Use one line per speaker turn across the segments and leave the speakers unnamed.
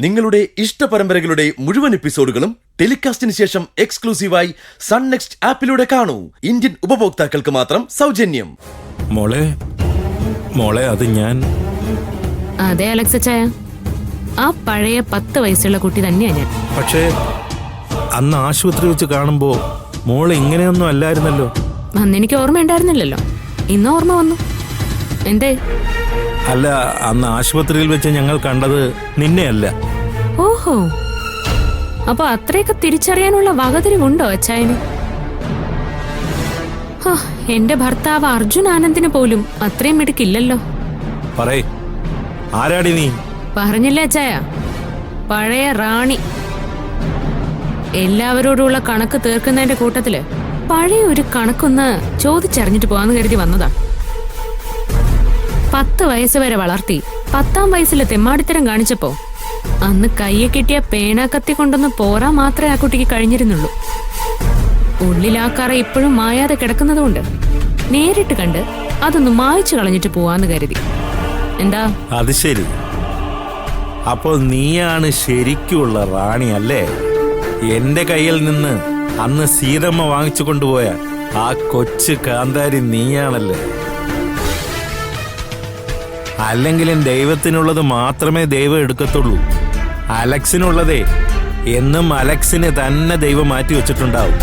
നിങ്ങളുടെ ഇഷ്ട പരമ്പരകളുടെ മുഴുവൻ എപ്പിസോഡുകളും ടെലികാസ്റ്റിന് ശേഷം എക്സ്ക്ലൂസീവായി സൺ നെക്സ്റ്റ് ആപ്പിലൂടെ കാണൂ. ഇന്ത്യൻ ഉപഭോക്താക്കൾക്ക് മാത്രം സൗജന്യം.
മോളെ അത് ഞാൻ.
അതെ അലക്സച്ചായ, ആ പഴയ 10 വയസ്സുള്ള കുട്ടി തന്നെയാ ഞാൻ.
പക്ഷേ അന്ന് ആശുപത്രി വെച്ച് കാണുമ്പോ മോളെ ഇങ്ങനെയൊന്നും അല്ലായിരുന്നല്ലോ.
അന്നെനിക്ക് ഓർമ്മ ഉണ്ടായിരുന്നില്ലല്ലോ, ഇന്ന് ഓർമ്മ വന്നു. എന്തേ?
അല്ല, അന്ന് ആശുപത്രിയിൽ വെച്ച് ഞങ്ങൾ കണ്ടത് നിന്നെയല്ല.
ഓഹോ, അപ്പൊ അത്രയൊക്കെ തിരിച്ചറിയാനുള്ള വകതിരിവുണ്ടോ അച്ചായന്? എന്റെ ഭർത്താവ് അർജുൻ ആനന്ദിന് പോലും അത്രയും മിടുക്കില്ലല്ലോ.
പറയ്, ആരാടി നീ?
പറഞ്ഞില്ലേ അച്ചായ, പഴയ റാണി. എല്ലാവരോടുള്ള കണക്ക് തീർക്കുന്നതിന്റെ കൂട്ടത്തില് പഴയ ഒരു കണക്കൊന്ന് ചോദിച്ചറിഞ്ഞിട്ട് പോവാന്ന് കരുതി വന്നതാ. 10 വയസ്സ് വരെ വളർത്തി 10ാം വയസ്സിലെ തെമ്മാടിത്തരം കാണിച്ചപ്പോ അന്ന് കയ്യെ കിട്ടിയ പേന കത്തി കൊണ്ടൊന്ന് പോരാ മാത്രമേ ആ കുട്ടിക്ക് കഴിഞ്ഞിരുന്നുള്ളൂ. ഉള്ളിലാക്കാറ ഇപ്പോഴും മായാതെ കിടക്കുന്നതുകൊണ്ട് നേരിട്ട് കണ്ട് അതൊന്ന് മായ്ച്ചു കളഞ്ഞിട്ട് പോവാന്ന് കരുതി. എന്താ?
അത് ശരി, അപ്പോൾ നീയാണ് ശരിക്കുള്ള റാണി അല്ലേ? എന്റെ കയ്യിൽ നിന്ന് അന്ന് സീതമ്മ വാങ്ങിച്ചു കൊണ്ടുപോയ ആ കൊച്ചു കാന്താരി നീയാണല്ലേ? അല്ലെങ്കിലും ദൈവത്തിനുള്ളത് മാത്രമേ ദൈവം എടുക്കത്തുള്ളൂ. അലക്സിനുള്ളതേ എന്നും അലക്സിനെ തന്നെ ദൈവം മാറ്റി വെച്ചിട്ടുണ്ടാവും.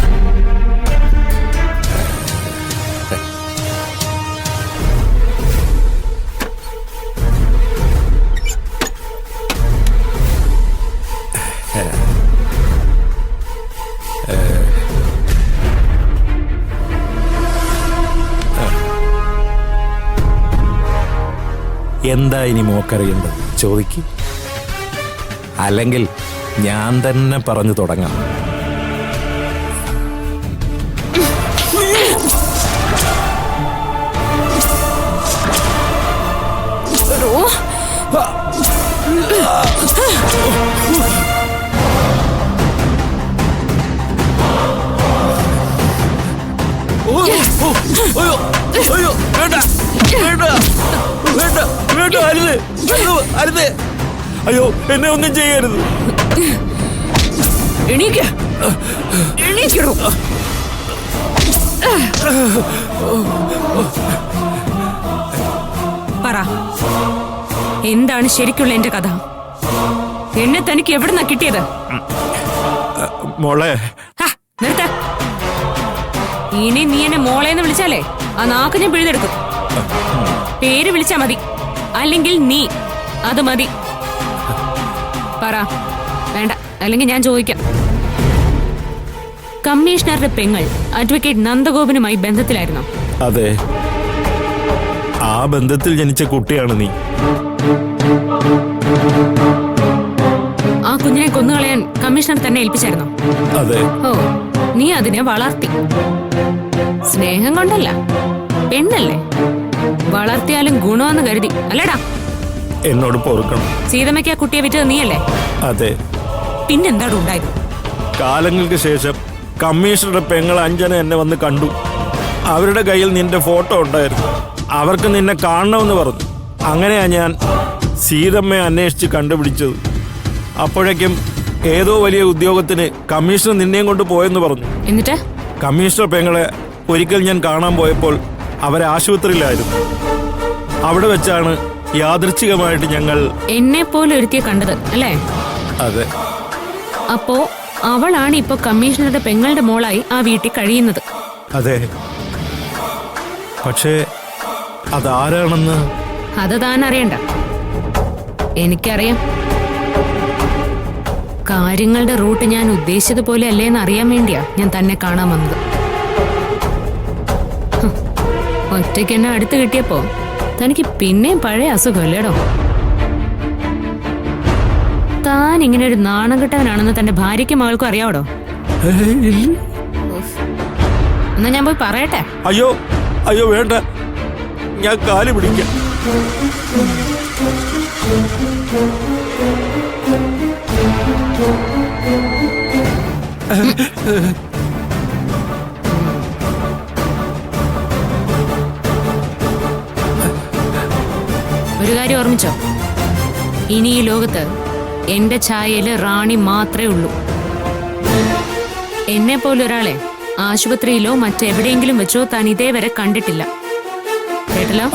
എന്താ ഇനി മോക്കറിയേണ്ടത്? ചോദിക്ക്, അല്ലെങ്കിൽ ഞാൻ തന്നെ പറഞ്ഞു തുടങ്ങാം. അയ്യോ, എന്നെ ഒന്നും ചെയ്യരുത്.
പറ, എന്താണ് ശരിക്കുള്ള എന്റെ കഥ? എന്നെ തനിക്ക് എവിടുന്നാ കിട്ടിയത്?
മോളെ,
നിർത്ത. ഇനി നീ എന്നെ മോളേന്ന് വിളിച്ചാലേ ആ നാക്ക് ഞാൻ പിഴുതെടുക്കും. പേര് വിളിച്ചാ മതി, അല്ലെങ്കിൽ നീ. അത് മതി. പറ. വേണ്ട, അല്ലെങ്കിൽ ഞാൻ ചോദിക്കാം. കമ്മീഷണറുടെ പെങ്ങൾ അഡ്വക്കേറ്റ് നന്ദഗോപനുമായി ബന്ധത്തിലായിരുന്നോ?
അതെ, ആ ബന്ധത്തിൽ ജനിച്ച കുട്ടിയാണ് നീ.
ആ കുഞ്ഞിനെ കൊന്നുകളയാൻ കമ്മീഷണർ തന്നെ ഏൽപ്പിച്ചായിരുന്നോ?
അതെ.
ഓ, നീ അതിനെ വളർത്തി. സ്നേഹം കൊണ്ടല്ല, പെണ്ണല്ലേ, വളർത്തിയാലും ഗുണമെന്ന് കരുതി അല്ലേടാ?
എന്നോട് പൊറുക്കണം.
സീതമ്മയ്ക്ക് ആ കുട്ടിയെ വിറ്റത് നീയല്ലേ?
അതെ.
പിന്നെന്താണ് ഉണ്ടായത്?
കാലങ്ങൾക്ക് ശേഷം കമ്മീഷണറുടെ പെങ്ങൾ അഞ്ജന എന്നെ വന്ന് കണ്ടു. അവരുടെ കയ്യിൽ നിന്റെ ഫോട്ടോ ഉണ്ടായിരുന്നു. അവർക്ക് നിന്നെ കാണണമെന്ന് പറഞ്ഞു. അങ്ങനെയാ ഞാൻ സീതമ്മയെ അന്വേഷിച്ച് കണ്ടുപിടിച്ചത്. അപ്പോഴേക്കും ഏതോ വലിയ ഉദ്യോഗത്തിന് കമ്മീഷണർ നിന്നെയും കൊണ്ട് പോയെന്ന് പറഞ്ഞു.
എന്നിട്ട്
കമ്മീഷണർ പെങ്ങളെ ഒരിക്കൽ ഞാൻ കാണാൻ പോയപ്പോൾ അവരെ ആശുപത്രിയിലായിരുന്നു. അവിടെ വെച്ചാണ് യാദൃച്ഛികമായിട്ട് ഞങ്ങൾ
എന്നെ പോലെ ഒരുത്തിയെ കണ്ടത് അല്ലേ?
അതെ.
അപ്പോ അവളാണ് ഇപ്പൊ കമ്മീഷണറുടെ പെങ്ങളുടെ മോളായി ആ വീട്ടിൽ കഴിയുന്നത്.
അതെ. പക്ഷേ അതാരാണെന്ന്
അത് താൻ അറിയണ്ട, എനിക്കറിയാം. കാര്യങ്ങളുടെ റൂട്ട് ഞാൻ ഉദ്ദേശിച്ചതുപോലെ അല്ലേന്ന് അറിയാൻ വേണ്ടിയാ ഞാൻ തന്നെ കാണാൻ വന്നത്. ഒറ്റയ്ക്ക് എന്നെ അടുത്ത് കിട്ടിയപ്പോ തനിക്ക് പിന്നെയും പഴയ അസുഖമല്ലേടോ? താൻ ഇങ്ങനെ ഒരു നാണം കെട്ടവനാണെന്ന് തന്റെ ഭാര്യയ്ക്കും മകൾക്കും അറിയാവടോ? എന്നാ ഞാൻ പോയി പറയട്ടെ?
അയ്യോ അയ്യോ, വേണ്ട, ഞാൻ കാല് പിടിക്കാം.
ഒരു കാര്യം ഓർമ്മിച്ചോ, ഇനി ഈ ലോകത്ത് എന്റെ ഛായയില് റാണി മാത്രമേ ഉള്ളൂ. എന്നെ പോലൊരാളെ ആശുപത്രിയിലോ മറ്റെവിടെയെങ്കിലും വെച്ചോ താൻ ഇതേവരെ കണ്ടിട്ടില്ല. കേട്ടല്ലോ?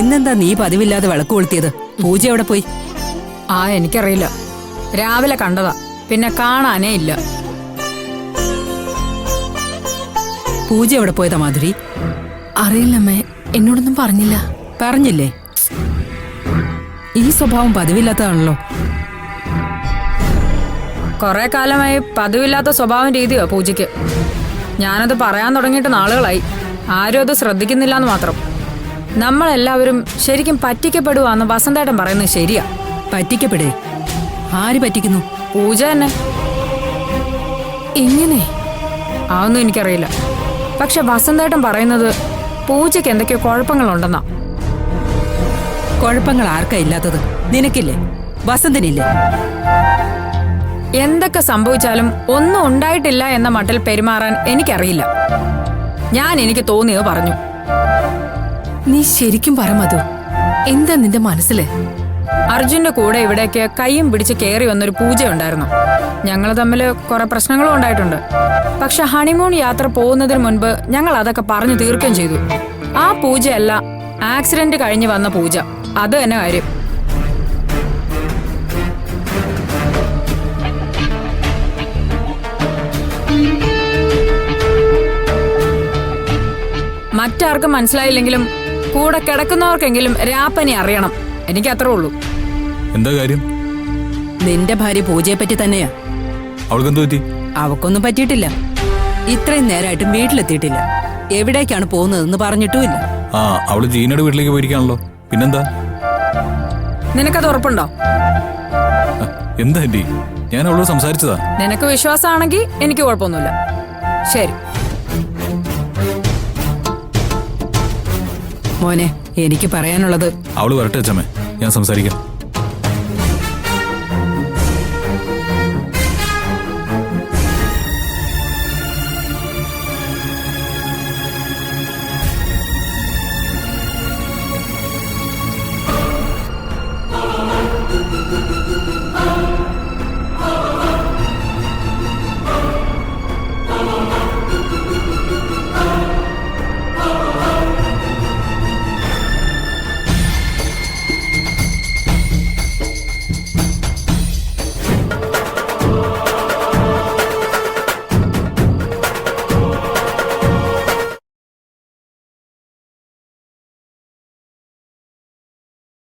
ഇന്നെന്താ നീ പതിവില്ലാതെ വിളക്ക് കൊളുത്തിയത്? പൂജ എവിടെ പോയി?
എനിക്കറിയില്ല. രാവിലെ കണ്ടതാ, പിന്നെ കാണാനേ ഇല്ല.
പൂജ എവിടെ പോയതാ മാധുരി?
അറിയില്ലമ്മേ, എന്നോടൊന്നും പറഞ്ഞില്ല.
പറഞ്ഞില്ലേ? ഈ സ്വഭാവം പതിവില്ലാത്തതാണല്ലോ.
കുറെ കാലമായി പതിവില്ലാത്ത സ്വഭാവം രീതിയോ പൂജയ്ക്ക്. ഞാനത് പറയാൻ തുടങ്ങിയിട്ട് നാളുകളായി. ആരും അത് ശ്രദ്ധിക്കുന്നില്ല എന്ന് മാത്രം. നമ്മളെല്ലാവരും ശരിക്കും പറ്റിക്കപ്പെടുവാന്ന് വസന്തേട്ടൻ പറയുന്നത് ശരിയാ.
പറ്റിക്കപ്പെടേ? ആര് പറ്റിക്കുന്നു?
പൂജ തന്നെ.
എങ്ങനെ?
അതൊന്നും എനിക്കറിയില്ല. പക്ഷെ വസന്തേട്ടൻ പറയുന്നത് പൂജയ്ക്ക് എന്തൊക്കെയോ കുഴപ്പങ്ങളുണ്ടെന്നാ.
കുഴപ്പങ്ങൾ ആർക്കാ ഇല്ലാത്തത്? നിനക്കില്ലേ? വസന്തനില്ലേ?
എന്തൊക്കെ സംഭവിച്ചാലും ഒന്നും ഉണ്ടായിട്ടില്ല എന്ന മട്ടിൽ പെരുമാറാൻ എനിക്കറിയില്ല. ഞാൻ എനിക്ക് തോന്നിയത് പറഞ്ഞു.
നീ ശരിക്കും പറ മധു, എന്താ നിന്റെ മനസ്സില്?
അർജുന്റെ കൂടെ ഇവിടേക്ക് കയ്യും പിടിച്ച് കയറി വന്നൊരു പൂജയുണ്ടായിരുന്നു. ഞങ്ങൾ തമ്മിൽ കുറെ പ്രശ്നങ്ങളും ഉണ്ടായിട്ടുണ്ട്. പക്ഷെ ഹണിമൂൺ യാത്ര പോകുന്നതിന് മുൻപ് ഞങ്ങൾ അതൊക്കെ പറഞ്ഞു തീർക്കുകയും ചെയ്തു. ആ പൂജയല്ല ആക്സിഡന്റ് കഴിഞ്ഞ് വന്ന പൂജ. അത് തന്നെ കാര്യം. മറ്റാർക്കും മനസ്സിലായില്ലെങ്കിലും കൂടെ കിടക്കുന്നവർക്കെങ്കിലും രാപ്പനെ അറിയണം. എനിക്ക് അത്രേ ഉള്ളൂ.
എന്താ കാര്യം?
നിന്റെ ഭാര്യ പൂജയെ പറ്റി തന്നെയാ.
അവൾക്കെന്ത് പറ്റി?
അവക്കൊന്നും പറ്റിയിട്ടില്ല. ഇത്രയും നേരമായിട്ടും വീട്ടിലെത്തിയിട്ടില്ല. എവിടേക്കാണ് പോകുന്നതെന്ന് പറഞ്ഞിട്ടുമില്ല.
അവള് ജീനയുടെ വീട്ടിലേക്ക് പോയിരിക്കാണല്ലോ. പിന്നെന്താ?
നിനക്കത് ഉറപ്പുണ്ടോ?
എന്താ ആന്റി, ഞാൻ അവളോട് സംസാരിച്ചതാ.
നിനക്ക് വിശ്വാസമാണെങ്കിൽ എനിക്ക് കുഴപ്പമൊന്നുമില്ല. ശരി
മോനെ, എനിക്ക് പറയാനുള്ളത്.
അവള് വരട്ടെ അച്ഛമ്മേ, ഞാൻ സംസാരിക്കാം.